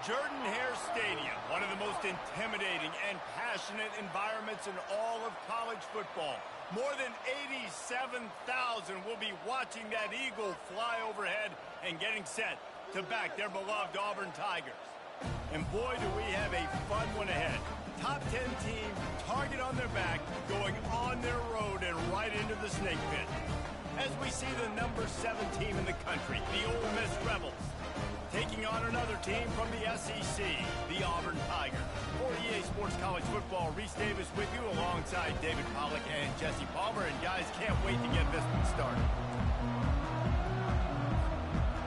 Jordan-Hare Stadium, one of the most intimidating and passionate environments in all of college football. More than 87,000 will be watching that eagle fly overhead and getting set to back their beloved Auburn Tigers. And boy, do we have a fun one ahead. Top 10 team, target on their back, going on their road and right into the snake pit. As we see the number 7 team in the country, the Ole Miss Rebels, taking on another team from the SEC, the Auburn Tigers. For EA Sports College Football, Reese Davis with you alongside David Pollack and Jesse Palmer. And guys, can't wait to get this one started.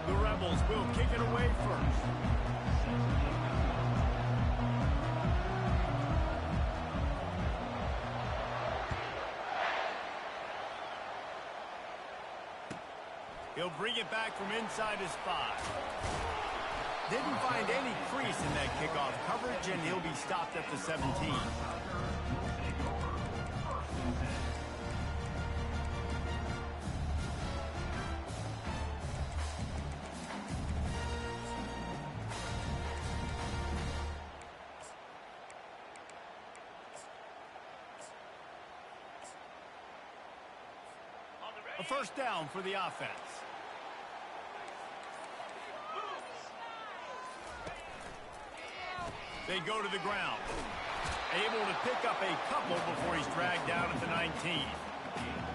The Rebels will kick it away first. He'll bring it back from inside his 5. Didn't find any crease in that kickoff coverage, and he'll be stopped at the 17. A first down for the offense. They go to the ground. Able to pick up a couple before he's dragged down at the 19.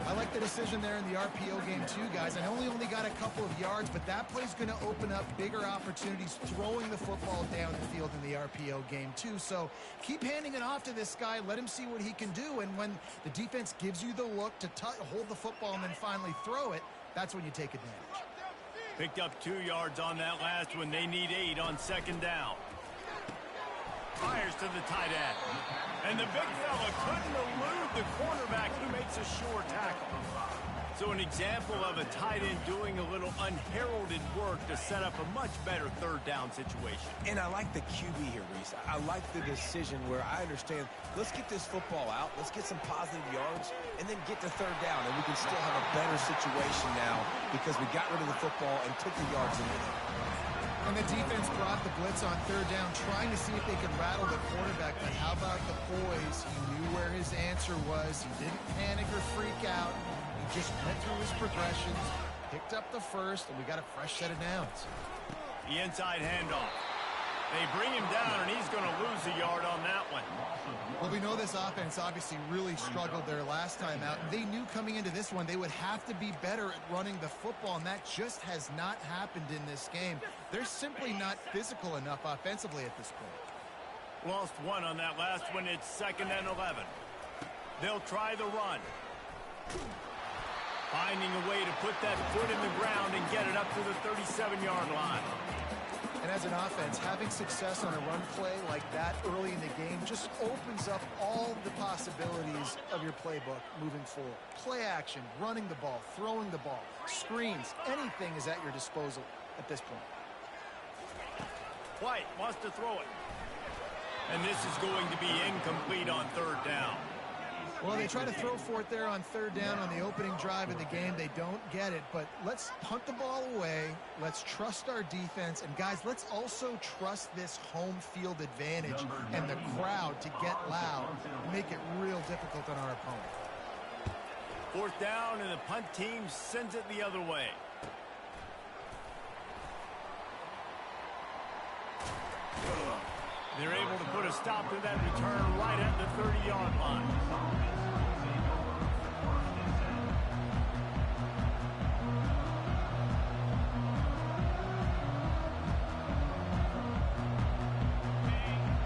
I like the decision there in the RPO game too, guys. I know he only got a couple of yards, but that play's going to open up bigger opportunities throwing the football down the field in the RPO game too. So keep handing it off to this guy. Let him see what he can do. And when the defense gives you the look to hold the football and then finally throw it, that's when you take advantage. Picked up 2 yards on that last one. They need 8 on second down. Fires to the tight end. And the big fella couldn't elude the cornerback who makes a sure tackle. So an example of a tight end doing a little unheralded work to set up a much better third down situation. And I like the QB here, Reese. I like the decision where I understand, let's get this football out, let's get some positive yards, and then get to third down, and we can still have a better situation now because we got rid of the football and took the yards into it. And the defense brought the blitz on third down, trying to see if they could rattle the quarterback. But how about the poise? He knew where his answer was. He didn't panic or freak out. He just went through his progressions, picked up the first, and we got a fresh set of downs. The inside handoff. They bring him down, and he's going to lose a yard on that one. Well, we know this offense obviously really struggled their last time out. They knew coming into this one they would have to be better at running the football, and that just has not happened in this game. They're simply not physical enough offensively at this point. Lost 1 on that last one. It's 2nd and 11. They'll try the run. Finding a way to put that foot in the ground and get it up to the 37-yard line. And as an offense, having success on a run play like that early in the game just opens up all the possibilities of your playbook moving forward. Play action, running the ball, throwing the ball, screens, anything is at your disposal at this point. White wants to throw it. And this is going to be incomplete on third down. Well, they try to throw for it there on third down on the opening drive of the game. They don't get it, but let's punt the ball away. Let's trust our defense. And, guys, let's also trust this home field advantage and the crowd to get loud and make it real difficult on our opponent. 4th down, and the punt team sends it the other way. They're able to put a stop to that return right at the 30-yard line.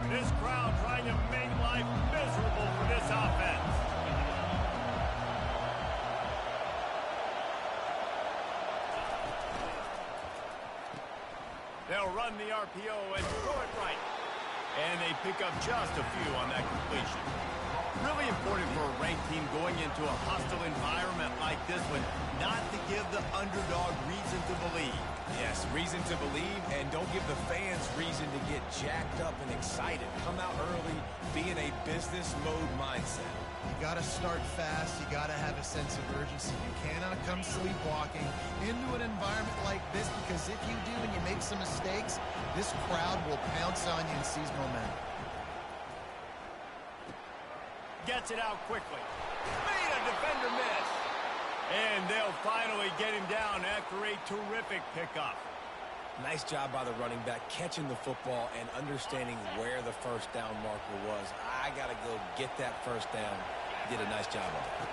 This crowd trying to make life miserable for this offense. They'll run the RPO and throw it right. And they pick up just a few on that completion. Really important for a ranked team going into a hostile environment like this one, not to give the underdog reason to believe. Yes, reason to believe, and don't give the fans reason to get jacked up and excited. Come out early, be in a business mode mindset. You got to start fast. You got to have a sense of urgency. You cannot come sleepwalking into an environment like this, because if you do and you make some mistakes, this crowd will pounce on you and seize momentum. Gets it out quickly. Made a defender miss. And they'll finally get him down after a terrific pickup. Nice job by the running back, catching the football and understanding where the first down marker was. I got to go get that first down. Did a nice job of it.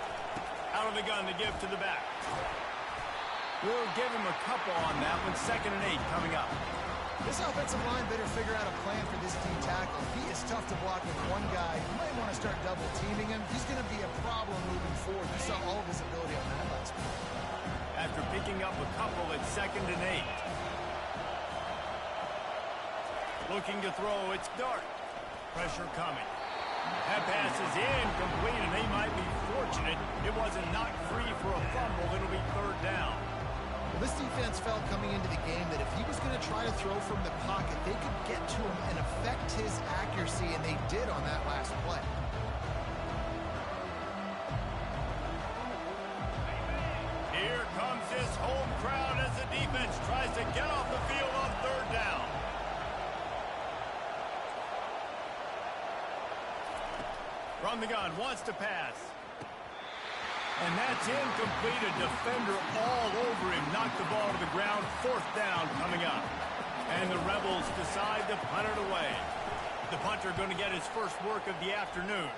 Out of the gun to give to the back. We'll give him a couple on that one. 2nd and 8 coming up. This offensive line better figure out a plan for this D tackle. He is tough to block with one guy. You might want to start double teaming him. He's going to be a problem moving forward. You saw all of his ability on that last play. After picking up a couple at 2nd and 8. Looking to throw, it's Dart. Pressure coming. That pass is incomplete, and they might be fortunate it wasn't knocked free for a fumble. It'll be 3rd down. Well, this defense felt coming into the game that if he was going to try to throw from the pocket, they could get to him and affect his accuracy, and they did on that last play. Here comes this home crowd as the defense tries to get off the field on 3rd down. From the gun, wants to pass. And that's incomplete. A defender all over him. Knocked the ball to the ground. 4th down coming up. And the Rebels decide to punt it away. The punter going to get his first work of the afternoon.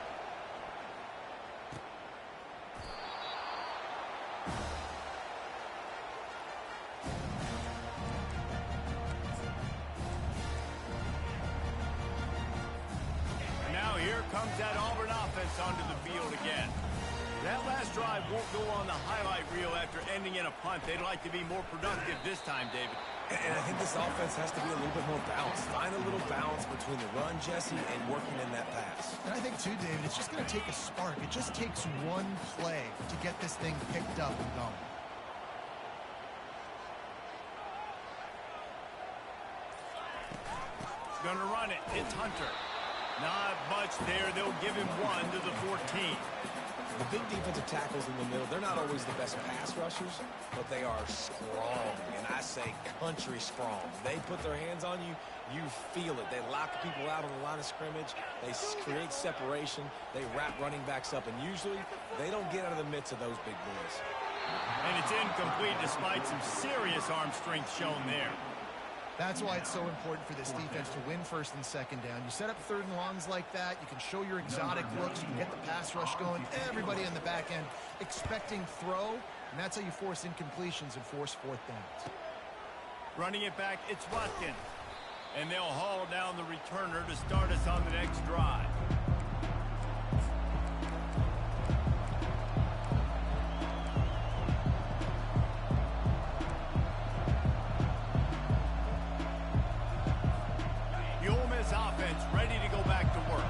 Here comes that Auburn offense onto the field again. That last drive won't go on the highlight reel after ending in a punt. They'd like to be more productive this time, David. And I think this offense has to be a little bit more balanced. Find a little balance between the run, Jesse, and working in that pass. And I think, too, David, it's just going to take a spark. It just takes one play to get this thing picked up and going. Going to run it. It's Hunter. Not much there. They'll give him 1 to the 14. The big defensive tackles in the middle, they're not always the best pass rushers, but they are strong, and I say country strong. They put their hands on you, you feel it. They lock people out on the line of scrimmage. They create separation. They wrap running backs up, and usually they don't get out of the midst of those big boys. And it's incomplete despite some serious arm strength shown there. That's why it's so important for this defense to win 1st and 2nd down. You set up 3rd and longs like that. You can show your exotic looks. You can get the pass rush going. Everybody on the back end expecting throw, and that's how you force incompletions and force 4th downs. Running it back, it's Watkins. And they'll haul down the returner to start us on the next drive. Offense ready to go back to work.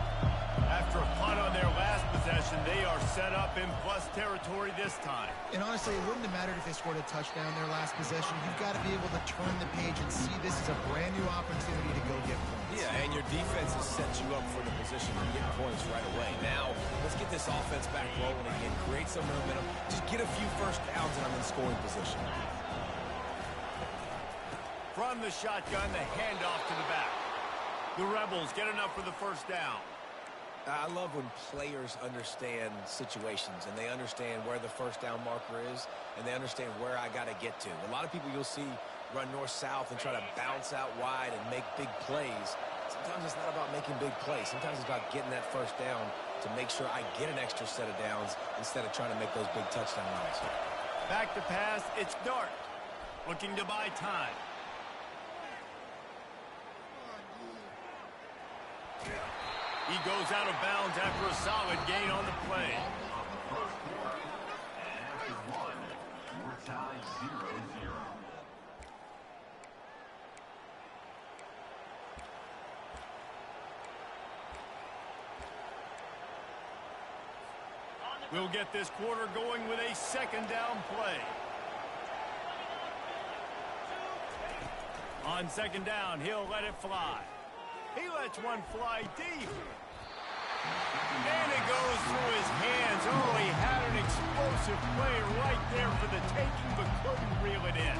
After a punt on their last possession, they are set up in plus territory this time. And honestly, it wouldn't have mattered if they scored a touchdown their last possession. You've got to be able to turn the page and see this as a brand new opportunity to go get points. Yeah, and your defense has set you up for the position to get points right away. Now, let's get this offense back rolling again, create some momentum, just get a few first downs and I'm in scoring position. From the shotgun, the handoff to the back. The Rebels get enough for the first down. I love when players understand situations and they understand where the first down marker is and they understand where I got to get to. A lot of people you'll see run north-south and try to bounce out wide and make big plays. Sometimes it's not about making big plays. Sometimes it's about getting that first down to make sure I get an extra set of downs instead of trying to make those big touchdown runs. Back to pass, it's Dart. Looking to buy time. He goes out of bounds after a solid gain on the play. We'll get this quarter going with a 2nd down play. On 2nd down, he'll let it fly. He lets one fly deep. And it goes through his hands. Oh, he had an explosive play right there for the taking, but couldn't reel it in.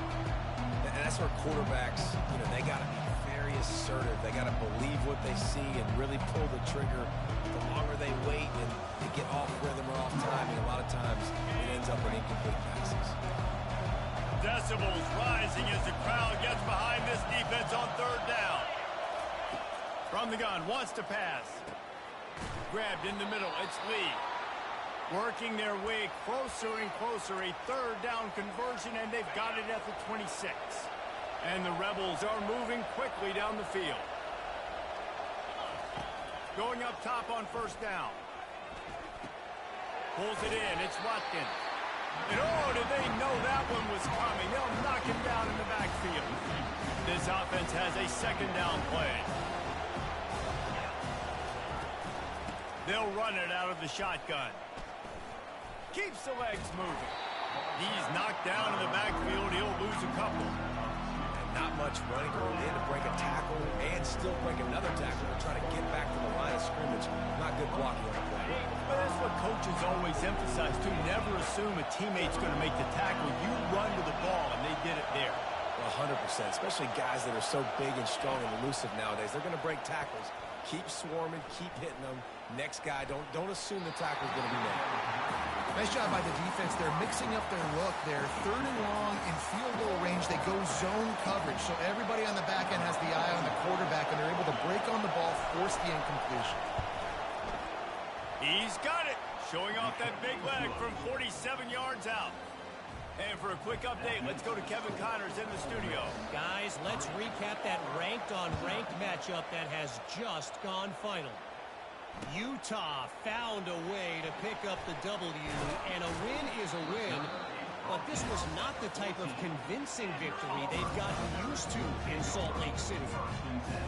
And that's where quarterbacks, they got to be very assertive. They got to believe what they see and really pull the trigger. The longer they wait and they get off rhythm or off timing, a lot of times it ends up in incomplete passes. Decibels rising as the crowd gets behind this defense on third down. From the gun, wants to pass. Grabbed in the middle, it's Lee. Working their way closer and closer, a third down conversion, and they've got it at the 26. And the Rebels are moving quickly down the field. Going up top on first down. Pulls it in, it's Watkins. And oh, did they know that one was coming? They'll knock him down in the backfield. This offense has a second down play. They'll run it out of the shotgun. Keeps the legs moving. He's knocked down in the backfield. He'll lose a couple. And not much running room in to break a tackle and still break another tackle to try to get back to the line of scrimmage. Not good blocking on the play. But that's what coaches always emphasize, too. Never assume a teammate's going to make the tackle. You run to the ball, and they did it there. 100%, especially guys that are so big and strong and elusive nowadays. They're going to break tackles. Keep swarming, keep hitting them. Next guy, don't assume the tackle's going to be made. Nice job by the defense. They're mixing up their look. They're third and long in field goal range. They go zone coverage. So everybody on the back end has the eye on the quarterback, and they're able to break on the ball, force the incompletion. He's got it. Showing off that big leg from 47 yards out. And for a quick update, let's go to Kevin Connors in the studio. Guys, let's recap that ranked-on-ranked matchup that has just gone final. Utah found a way to pick up the W, and a win is a win. But this was not the type of convincing victory they've gotten used to in Salt Lake City.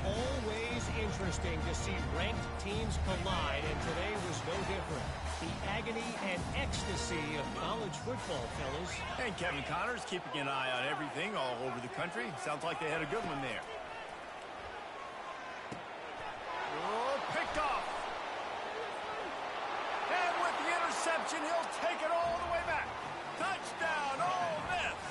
Always interesting to see ranked teams collide, and today was no different. The agony and ecstasy of college football, fellas. And Kevin Connors keeping an eye on everything all over the country. Sounds like they had a good one there. Oh, picked off. And with the interception, he'll take it all the way back. Touchdown, Ole Miss.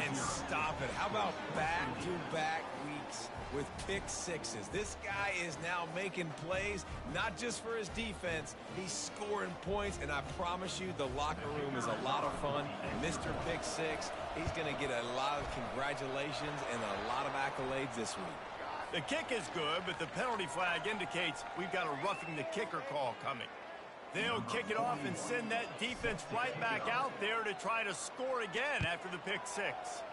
And stop it. How about back-to-back weeks with pick sixes? This guy is now making plays, not just for his defense. He's scoring points, and I promise you the locker room is a lot of fun. Mr. Pick Six, he's going to get a lot of congratulations and a lot of accolades this week. The kick is good, but the penalty flag indicates we've got a roughing the kicker call coming. They'll kick it off and send that defense right back out there to try to score again after the pick six.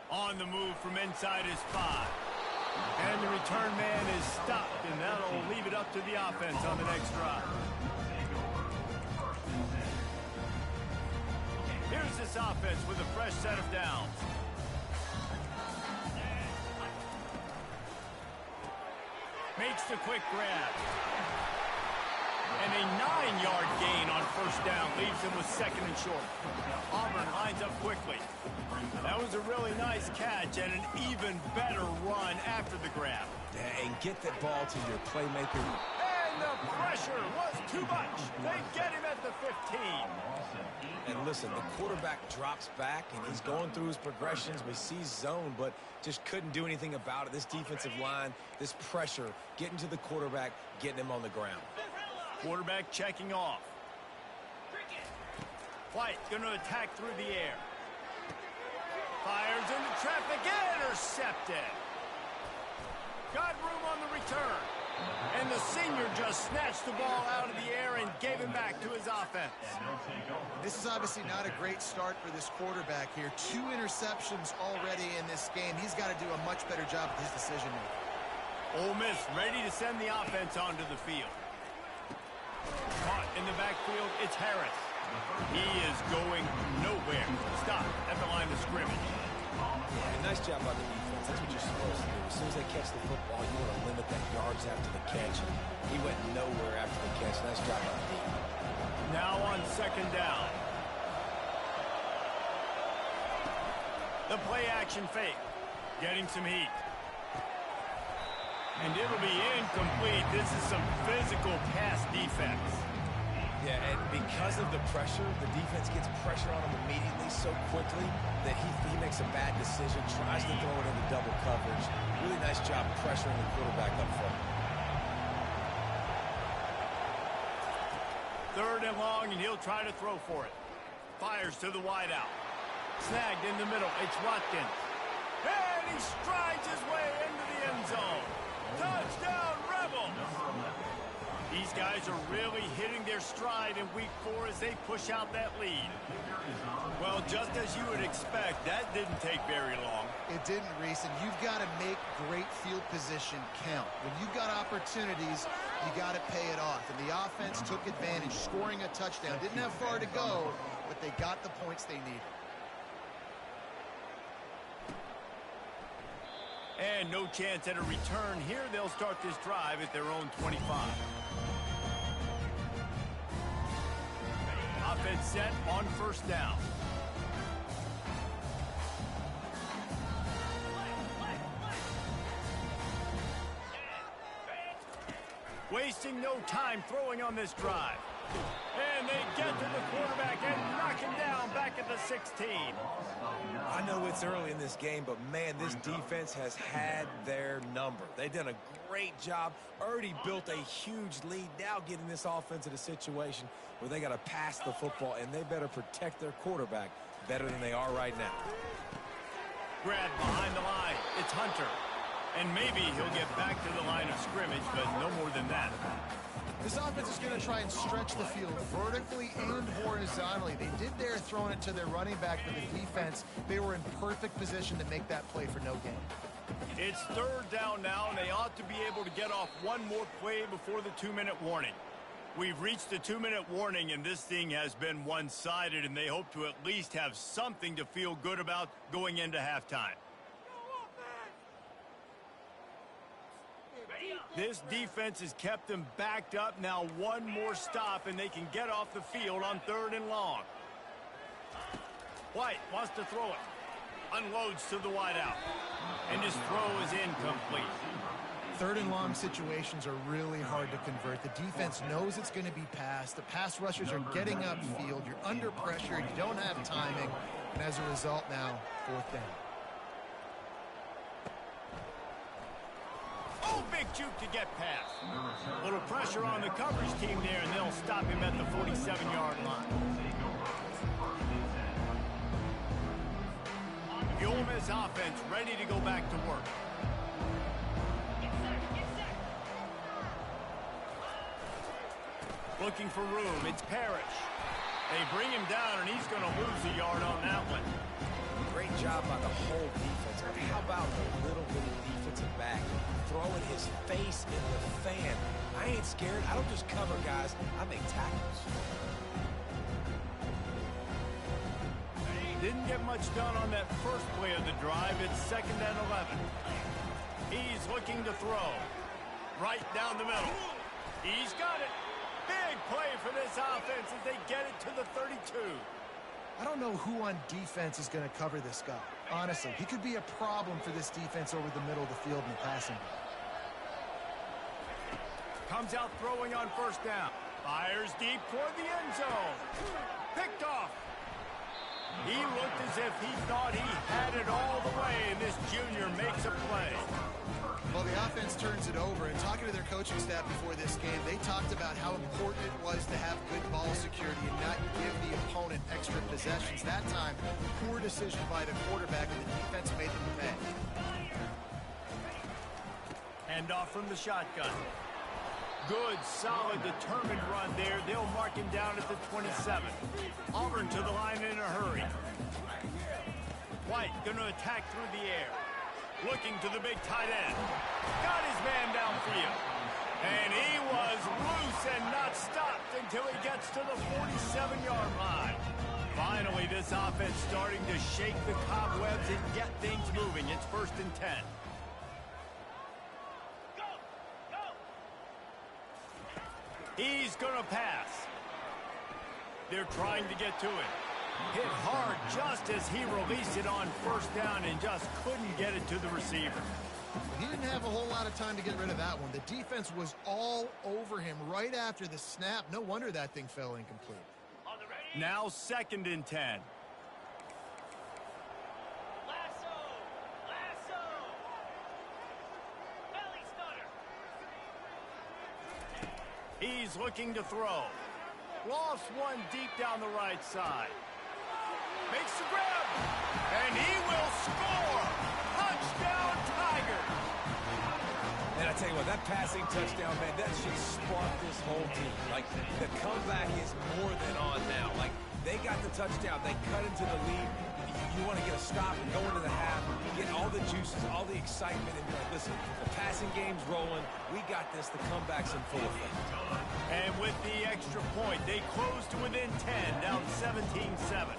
On the move from inside his 5. And the return man is stopped, and that'll leave it up to the offense on the next drive. Here's this offense with a fresh set of downs. Makes the quick grab. And a 9-yard gain on first down leaves him with second and short. Auburn lines up quickly. That was a really nice catch and an even better run after the grab. And get the ball to your playmaker. And the pressure was too much. They get him at the 15. And listen, the quarterback drops back, and he's going through his progressions. We see zone, but just couldn't do anything about it. This defensive line, this pressure, getting to the quarterback, getting him on the ground. Quarterback checking off. White going to attack through the air. Fires into traffic, intercepted. Got room on the return. And the senior just snatched the ball out of the air and gave him back to his offense. This is obviously not a great start for this quarterback here. 2 interceptions already in this game. He's got to do a much better job with his decision-making. Ole Miss ready to send the offense onto the field. Caught in the backfield, it's Harris. He is going nowhere. Stop at the line of scrimmage. And nice job by the defense. That's what you're supposed to do. As soon as they catch the football, you want to limit that yards after the catch. He went nowhere after the catch. Nice job by the defense. Now on second down. The play action fake. Getting some heat. And it'll be incomplete. This is some physical pass defense. Yeah, and because of the pressure, the defense gets pressure on him immediately so quickly that he makes a bad decision, tries to throw it into double coverage. Really nice job pressuring the quarterback up front. 3rd and long, and he'll try to throw for it. Fires to the wideout. Snagged in the middle. It's Watkins. And he strides his way into the end zone. Touchdown, Rebels! These guys are really hitting their stride in week 4 as they push out that lead. Well, just as you would expect, that didn't take very long. It didn't, Reese, and you've got to make great field position count. When you've got opportunities, you got to pay it off. And the offense took advantage, scoring a touchdown. Didn't have far to go, but they got the points they needed. And no chance at a return here. They'll start this drive at their own 25. Offense set on 1st down. Wasting no time throwing on this drive. And they get to the quarterback and knock him down back at the 16. I know it's early in this game, but, man, this defense has had their number. They've done a great job, already built a huge lead, now getting this offense in a situation where they got to pass the football, and they better protect their quarterback better than they are right now. Grab behind the line. It's Hunter. And maybe he'll get back to the line of scrimmage, but no more than that. This offense is going to try and stretch the field vertically and horizontally. They did there throwing it to their running back, but the defense, they were in perfect position to make that play for no gain. It's 3rd down now, and they ought to be able to get off one more play before the 2-minute warning. We've reached the 2-minute warning, and this thing has been one-sided, and they hope to at least have something to feel good about going into halftime. This defense has kept them backed up. Now one more stop, and they can get off the field on 3rd and long. White wants to throw it. Unloads to the wideout. And his throw is incomplete. 3rd and long situations are really hard to convert. The defense knows it's going to be passed. The pass rushers are getting upfield. You're under pressure. You don't have timing. And as a result now, 4th down. Oh, big juke to get past. A little pressure on the coverage team there, and they'll stop him at the 47-yard line. The Ole Miss offense ready to go back to work. Looking for room. It's Parrish. They bring him down, and he's going to lose a yard on that one. Great job by the whole defense. But how about the little defensive back throwing his face in the fan? I ain't scared. I don't just cover guys. I make tackles. Didn't get much done on that first play of the drive. It's 2nd and 11. He's looking to throw. Right down the middle. He's got it. Big play for this offense as they get it to the 32. I don't know who on defense is going to cover this guy. Honestly, he could be a problem for this defense over the middle of the field in the passing game. Comes out throwing on 1st down. Fires deep toward the end zone. Picked off. He looked as if he thought he had it all the way, and this junior makes a play. Well, the offense turns it over, and talking to their coaching staff before this game, they talked about how important it was to have good ball security and not give the opponent extra possessions. That time, poor decision by the quarterback, and the defense made them pay. Handoff from the shotgun. Good, solid, determined run there. They'll mark him down at the 27. Auburn to the line in a hurry. White going to attack through the air. Looking to the big tight end. Got his man downfield. And he was loose and not stopped until he gets to the 47-yard line. Finally, this offense starting to shake the cobwebs and get things moving. It's 1st and 10. He's going to pass. They're trying to get to it. Hit hard just as he released it on 1st down and just couldn't get it to the receiver. He didn't have a whole lot of time to get rid of that one. The defense was all over him right after the snap. No wonder that thing fell incomplete. Now 2nd and 10. He's looking to throw. Lost one deep down the right side. Makes the grab. And he will score. Touchdown, Tigers. And I tell you what, that passing touchdown, man, that should spark this whole team. Like, the comeback is more than on now. Like, they got the touchdown. They cut into the lead. You want to get a stop and go into the half, get all the juices, all the excitement, and be like, listen, the passing game's rolling. We got this. The comeback's in full effect. And with the extra point, they close to within 10, down 17-7.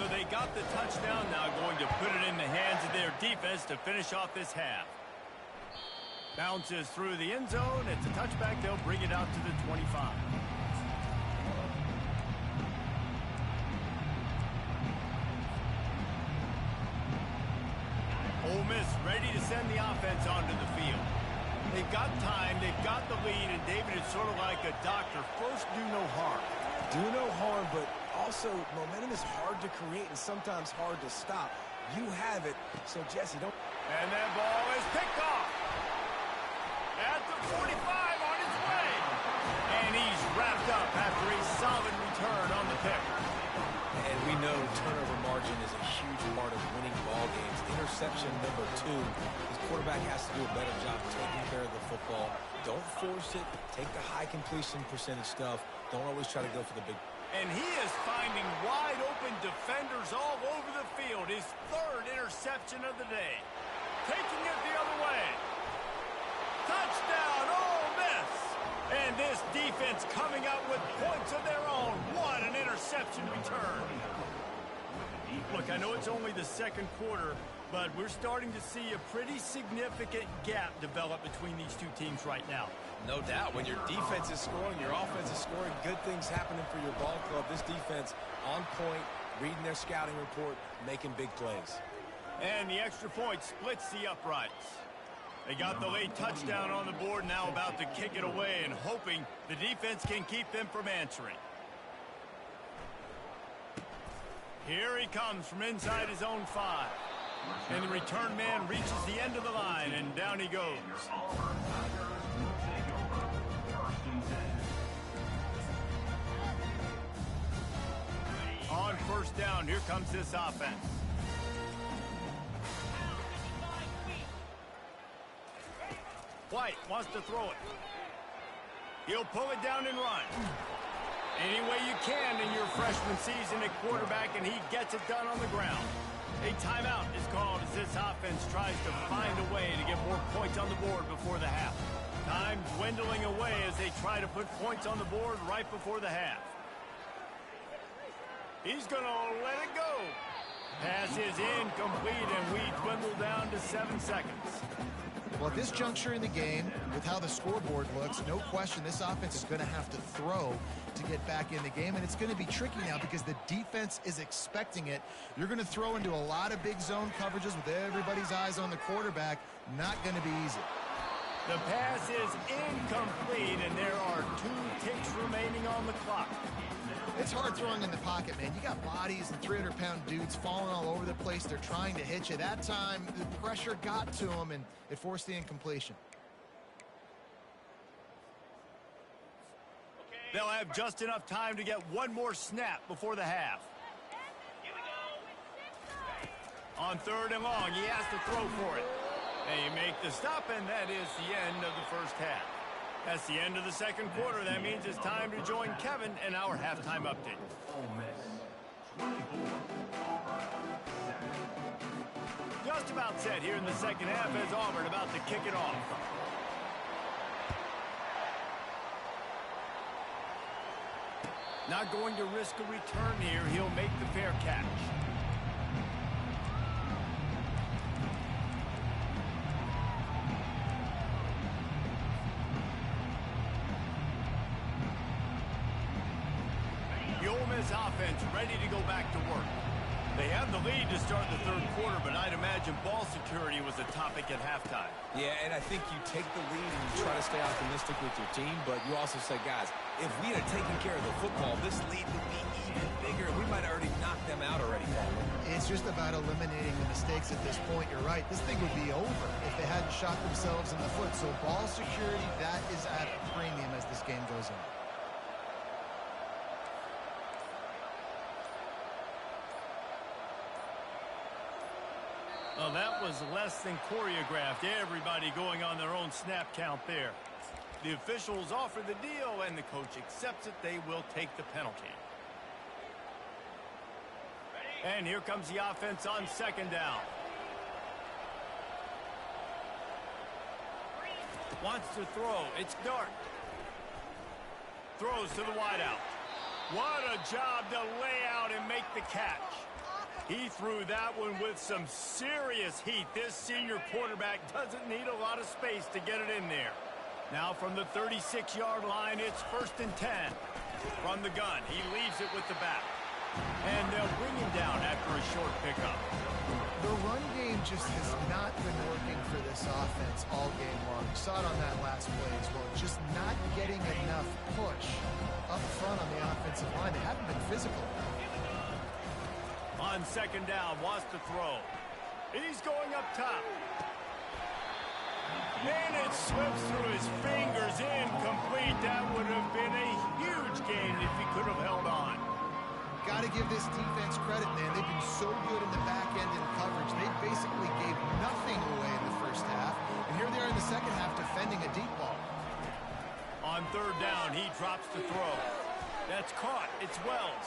So they got the touchdown, now going to put it in the hands of their defense to finish off this half. Bounces through the end zone. It's a touchback. They'll bring it out to the 25. Ole Miss ready to send the offense onto the field. They've got time, they've got the lead, and David is sort of like a doctor. First, do no harm. Do no harm, but also momentum is hard to create and sometimes hard to stop. You have it, so Jesse, don't... And that ball is picked off. At the 45 on its way. And he's wrapped up after a solid return on the pick. And we know turnover margin is a huge part of winning ball games. Interception number 2. His quarterback has to do a better job taking care of the football. Don't force it. Take the high completion percentage stuff. Don't always try to go for the big... And he is finding wide open defenders all over the field. His 3rd interception of the day. Taking it the other way. Touchdown, Ole Miss! And this defense coming up with points of their own. What an interception return. Look, I know it's only the 2nd quarter, but we're starting to see a pretty significant gap develop between these two teams right now. No doubt. When your defense is scoring, your offense is scoring, good things happening for your ball club. This defense on point, reading their scouting report, making big plays. And the extra point splits the uprights. They got the late touchdown on the board, now about to kick it away and hoping the defense can keep them from answering. Here he comes from inside his own 5. And the return man reaches the end of the line, and down he goes. On 1st down, here comes this offense. White wants to throw it. He'll pull it down and run. Any way you can in your freshman season at quarterback, and he gets it done on the ground. A timeout is called as this offense tries to find a way to get more points on the board before the half. Time dwindling away as they try to put points on the board right before the half. He's going to let it go. Pass is incomplete, and we dwindle down to 7 seconds. Well, at this juncture in the game, with how the scoreboard looks, no question this offense is going to have to throw to get back in the game, and it's going to be tricky now because the defense is expecting it. You're going to throw into a lot of big zone coverages with everybody's eyes on the quarterback. Not going to be easy. The pass is incomplete, and there are 2 ticks remaining on the clock. It's hard throwing in the pocket, man. You got bodies and 300-pound dudes falling all over the place. They're trying to hit you. That time, the pressure got to them, and it forced the incompletion. They'll have just enough time to get one more snap before the half. On 3rd and long, he has to throw for it. They make the stop, and that is the end of the 1st half. That's the end of the 2nd quarter. That means it's time to join Kevin in our halftime update. Just about set here in the 2nd half as Auburn about to kick it off. Not going to risk a return here. He'll make the fair catch. The Ole Miss offense ready to go back to work. They have the lead to start the third quarter, but I'd imagine ball security was a topic at halftime. Yeah, and I think you take the lead and you try to stay optimistic with your team, but you also say, guys, if we had taken care of the football, this lead would be even bigger. We might have already knocked them out already. It's just about eliminating the mistakes at this point. You're right. This thing would be over if they hadn't shot themselves in the foot. So ball security, that is at a premium as this game goes on. Well, that was less than choreographed. Everybody going on their own snap count there. The officials offer the deal, and the coach accepts it. They will take the penalty. And here comes the offense on second down. Wants to throw. It's Dart. Throws to the wideout. What a job to lay out and make the catch. He threw that one with some serious heat. This senior quarterback doesn't need a lot of space to get it in there. Now from the 36-yard line, it's 1st and 10. From the gun, he leaves it with the back. And they'll bring him down after a short pickup. The run game just has not been working for this offense all game long. We saw it on that last play as well. Just not getting enough push up front on the offensive line. They haven't been physical. On second down, wants to throw. He's going up top. And it slips through his fingers, incomplete. That would have been a huge gain if he could have held on. Got to give this defense credit, man. They've been so good in the back end in coverage. They basically gave nothing away in the first half. And here they are in the second half defending a deep ball. On third down, he drops the throw. That's caught. It's Wells.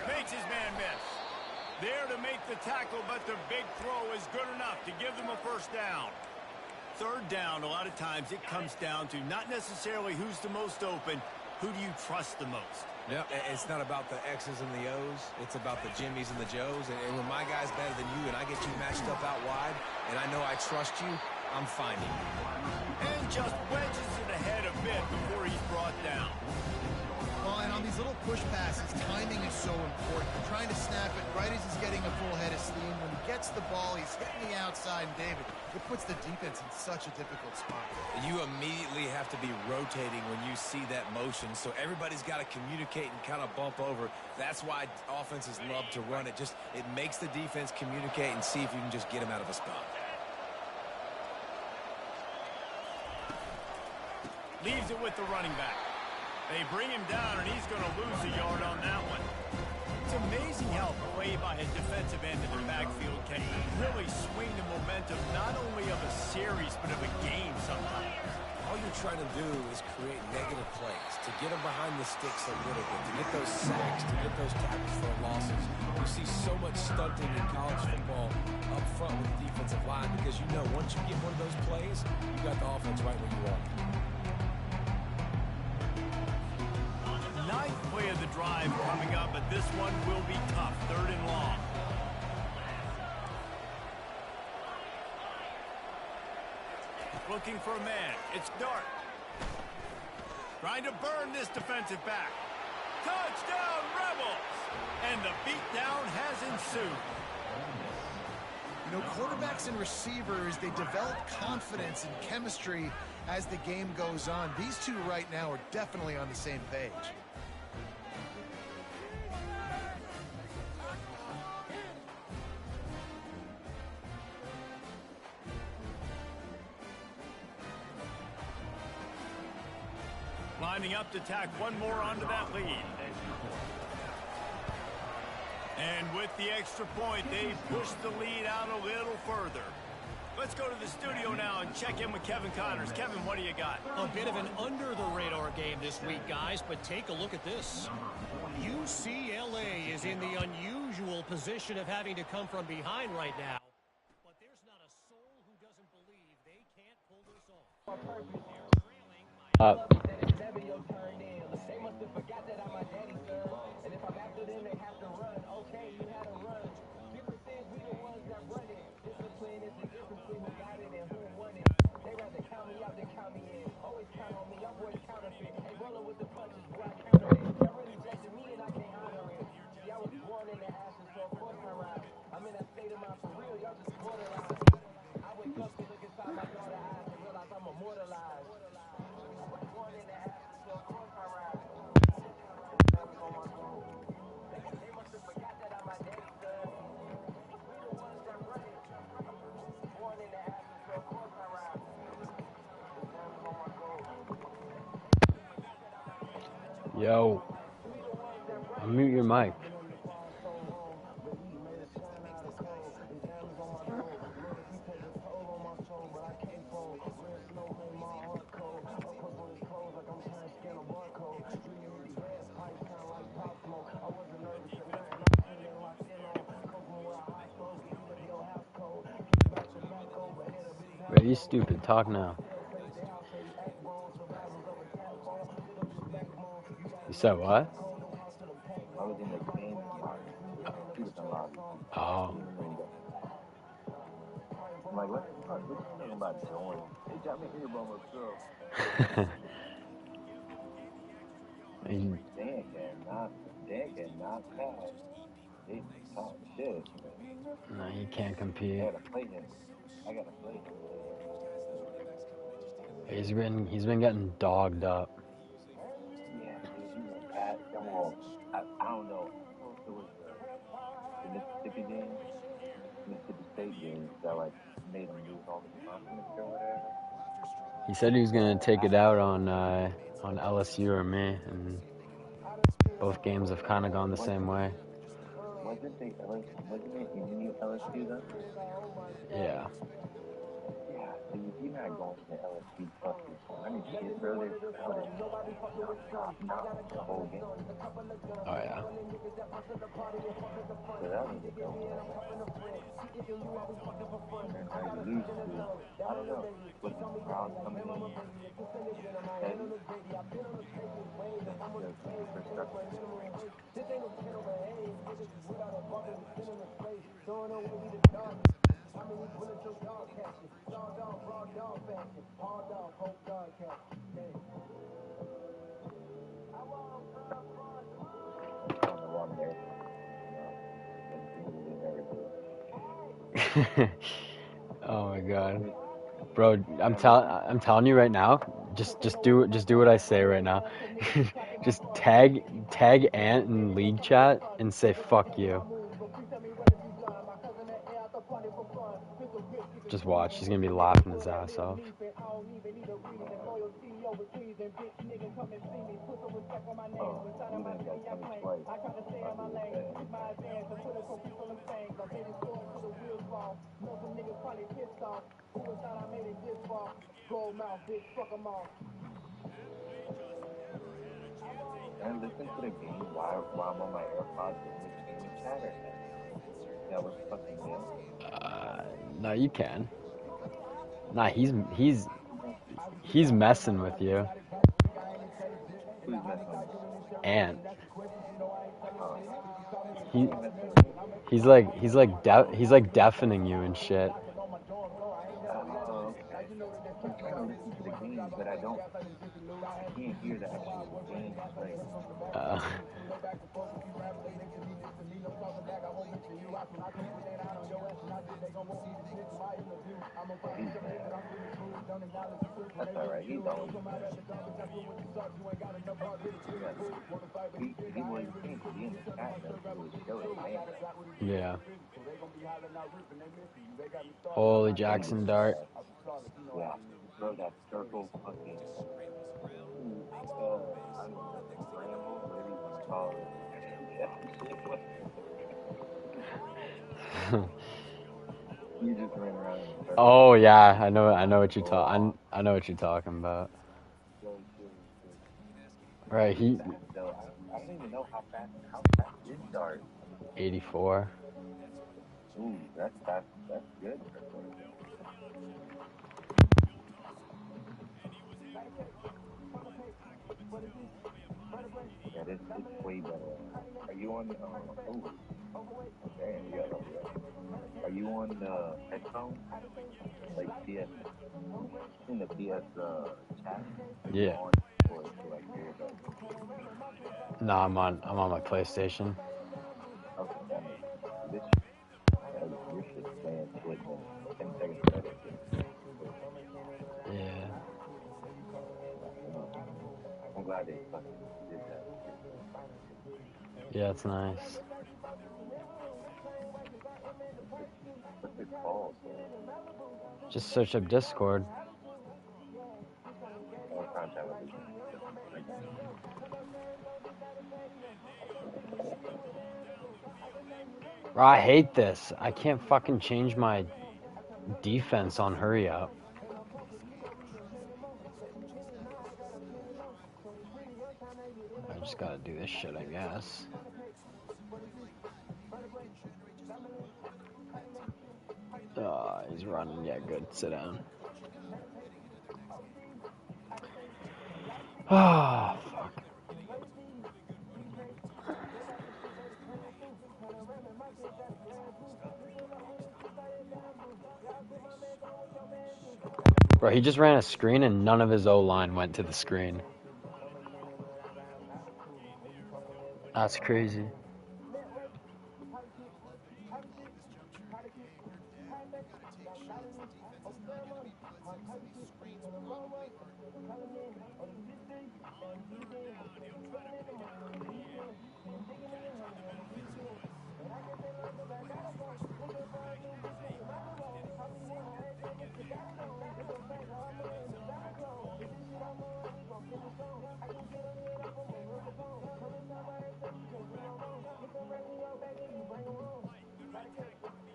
Makes his man miss. There to make the tackle, but the big throw is good enough to give them a first down. Third down, a lot of times it comes down to not necessarily who's the most open, who do you trust the most? Yeah, it's not about the X's and the O's. It's about the Jimmies and the Joes. And when my guy's better than you and I get you matched up out wide, and I know I trust you, I'm finding you. And just wedges it ahead a bit before he's brought down. Well, and on these little push passes, timing is so important. They're trying to snap it right as he's getting a full head of steam. When he gets the ball, he's hitting the outside, and David, it puts the defense in such a difficult spot. You immediately have to be rotating when you see that motion, so everybody's got to communicate and kind of bump over. That's why offenses love to run it. It makes the defense communicate and see if you can just get them out of a spot. Leaves it with the running back. They bring him down, and he's going to lose a yard on that one. It's amazing how play by a defensive end in the backfield can really swing the momentum not only of a series but of a game sometimes. All you're trying to do is create negative plays, to get them behind the sticks a little bit, to get those sacks, to get those tackles for losses. You see so much stunting in college football up front with the defensive line because you know once you get one of those plays, you got the offense right where you want. Ninth play of the drive coming up, but this one will be tough. 3rd and long. Looking for a man. It's Dart. Trying to burn this defensive back. Touchdown, Rebels! And the beatdown has ensued. You know, quarterbacks and receivers, they develop confidence and chemistry as the game goes on. These two right now are definitely on the same page. Lining up to tack one more onto that lead. And with the extra point, they push the lead out a little further. Let's go to the studio now and check in with Kevin Connors. Kevin, what do you got? A bit of an under-the-radar game this week, guys, but take a look at this. UCLA is in the unusual position of having to come from behind right now. But there's not a soul who doesn't believe they can't pull this off. They're trailing by... Yo, unmute your mic. Bro, you stupid. Talk now. You said what? I was in the game lobby. He was in the lobby. Oh. I'm like, what you talking about join? They got me here by myself. Dan cannot pass. They talk shit. No, you can't compete. I gotta play him. He's been getting dogged up. Yeah, dude, he went past. Well, I don't know. I don't know if it was the Mississippi game, Mississippi State game that like made him lose all his confidence or whatever. He said he was gonna take it out on LSU or me, and both games have kind of gone the same way. Wasn't it in LSU though? Yeah. Yeah, dude, you're not going to LSU fucking 100 kids, bro. They're not the whole game. Oh yeah. So that was a dope one. And now you lose to, I don't know, was the crowd coming in heavy? The infrastructure. Oh my god, bro! I'm telling you right now. Just do what I say right now. Just tag Ant in league chat and say fuck you. Just watch. He's gonna be laughing his ass off. And listen to the game while I'm on my AirPods in the chatter. That was fucking good. No, you can. Nah, he's messing with you. Who's messing with you? Ant. He's like deafening you and shit. I'm trying to listen to the game, but I can't hear the actual game playing. That's alright, he's always he was in the chat though. Yeah. Holy Jackson Dart. Yeah, bro, that circle fucking I don't know, scramble, whatever you want to call it. You just ran around in a circle. Oh yeah, I know what you're I know what you're talking about. Right, I don't even know how fast is Dart. 84. Ooh, that's good for yeah, it's way better. Are you on damn, you got are you on the headphones? Like PS in the PS chat? Yeah. Nah, I'm on my PlayStation. Okay, that makes sense. Your shit's playing split minutes. 10 seconds better. Yeah. I'm glad they fucking did that. Yeah, it's nice. What's it called? Just search up Discord. Bro, I hate this. I can't fucking change my defense on hurry up. I just gotta do this shit, I guess. He's running. Yeah, good. Sit down. Ah, fuck. Bro, he just ran a screen and none of his O-line went to the screen. That's crazy.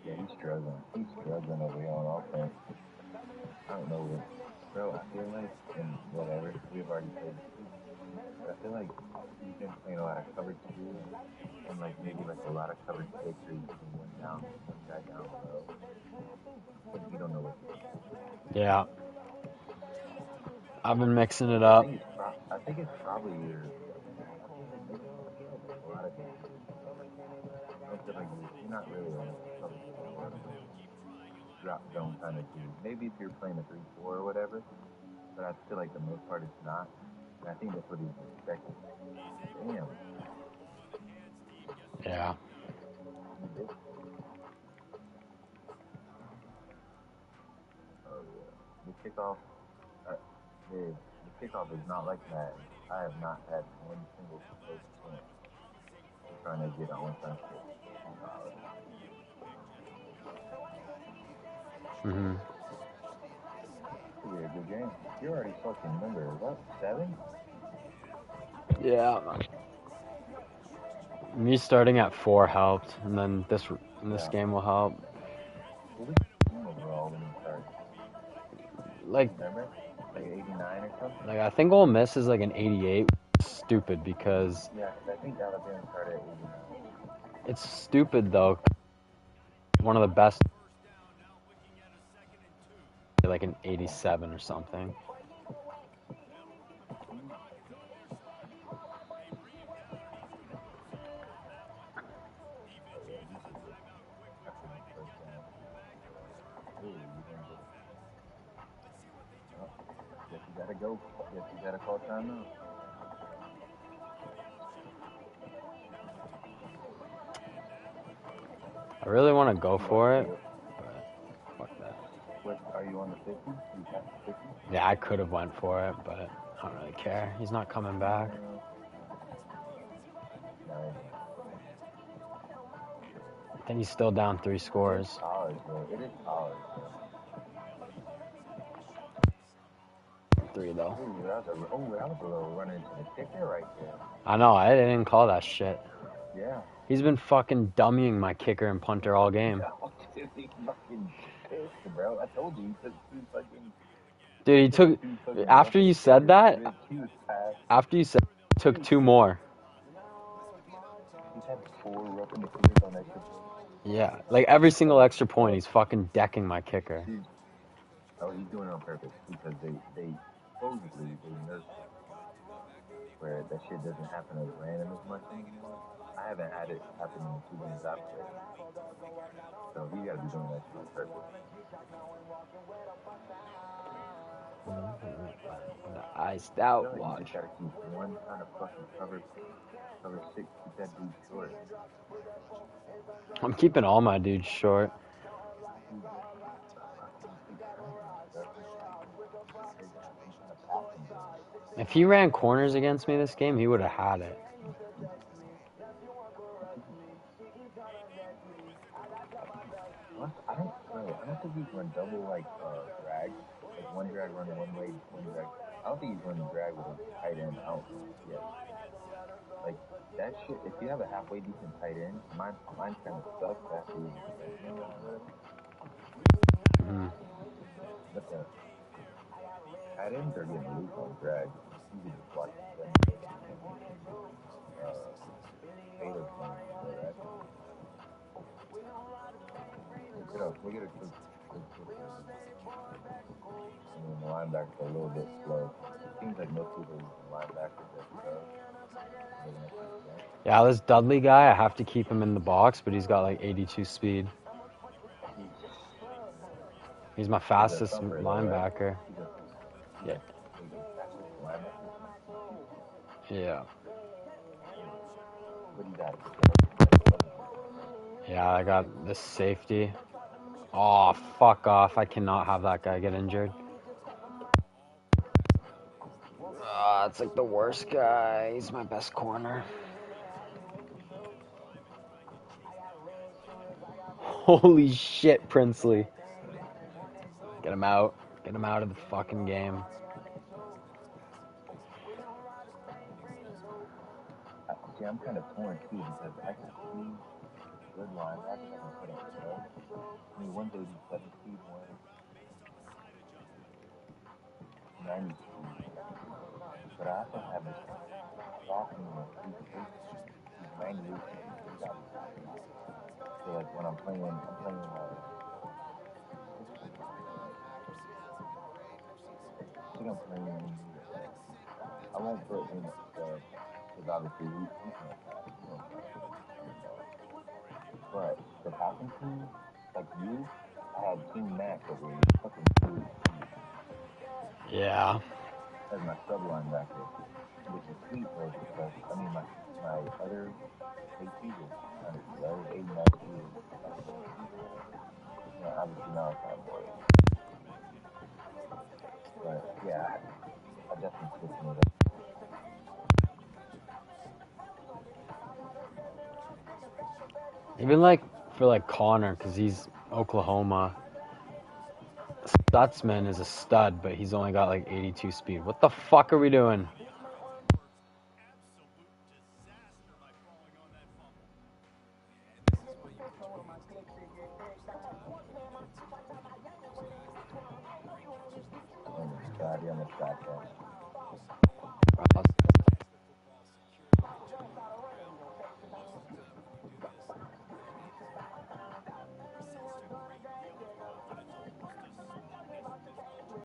Yeah, he's struggling. He's struggling over here on offense. I don't know what, bro. I feel like, and whatever, we've already played this week, but I feel like he's been playing a lot of coverage too, and like maybe like a lot of coverage six or even one guy down low, and he don't know what to do. Yeah. I've been mixing it up. I think it's probably your. I feel like maybe a lot of games. I don't feel like you're not really a cover four drop zone kind of dude. Maybe if you're playing a 3-4 or whatever, but I feel like the most part it's not. And I think that's what he was expecting. Damn. Yeah. Oh yeah. The kickoff is not like that. I have not had one single close chance of trying to get an onside kick. Mhm. It's a good game. You're already fucking number what? 7? Yeah. Me starting at 4 helped, and then this game will help. What was the team overall when you started? Like, remember? Like 89 or something? I think Ole Miss is like an 88. Stupid because. Yeah, because I think Alabama started at 89. It's stupid though. One of the best. Like an 87 or something. Guess you gotta go. Guess you gotta call timeout. I really want to go for it, but fuck that. What, are you on the 50? You past the 50? Yeah, I could have went for it, but I don't really care. He's not coming back. No. Then he's still down 3 scores. It is college, bro. It is college, bro. 3 though. Ooh, that was a little run into the kicker right there. I know, I didn't call that shit. Yeah. He's been fucking dummying my kicker and punter all game. He fucking pissed, bro. I told you, he took 2 fucking... Dude, he took... After you said that... After you said he took 2 more. He's had 4 roughing the kickers on extra points. Yeah, like every single extra point, he's fucking decking my kicker. Dude. Oh, he's doing it on purpose because they supposedly nerfed it where that shit doesn't happen as random as much anymore. I haven't had it happen in the 2 games I've played, so he gotta be doing that shit on purpose. The iced out watch. You just gotta keep one kind of fucking cover 6, keep that dude short. I'm keeping all my dudes short. If he ran corners against me this game, he would have had it. I don't think he's run double drag. Like one drag running one way, one drag. I don't think he's running drag with a tight end out yet. Like that shit, if you have a halfway decent tight end, mine kind of sucks after you Mhm. but the tight ends are getting loose on drag. You can just watch them. Taylor playing, so that's look at a quick I mean, the linebackers are a little bit slow. It seems like most people are using linebackers as subs. Yeah, this Dudley guy, I have to keep him in the box, but he's got like 82 speed. He's my He's a fastest thumper, though, right? linebacker. Yeah. He's a fastest linebacker. Yeah. What do you got? Yeah, I got this safety. Oh, fuck off. I cannot have that guy get injured. It's like the worst guy. He's my best corner. Holy shit, Princely. Get him out. Get him out of the fucking game. See, I'm kind of torn, too, because I can see good linebackers I can put up subs. I mean, one's 87 speed, one's 90 speed. But I also have this sophomore who's 98 speed. He's out of So, like, when I'm playing, I think I'm playing, I won't put him at sub, because obviously he's going to pass. But the passing team, like you, I had Team Mac over you, fucking food Yeah. as my sub linebacker, which is sweet though, because I mean my other safety was kind of slow. Aiden Matthews was obviously now it's not boring. But yeah, I definitely switching it up. Even like for like Connor, because he's Oklahoma. Stutzman is a stud, but he's only got like 82 speed. What the fuck are we doing? And Scotty on the shotgun.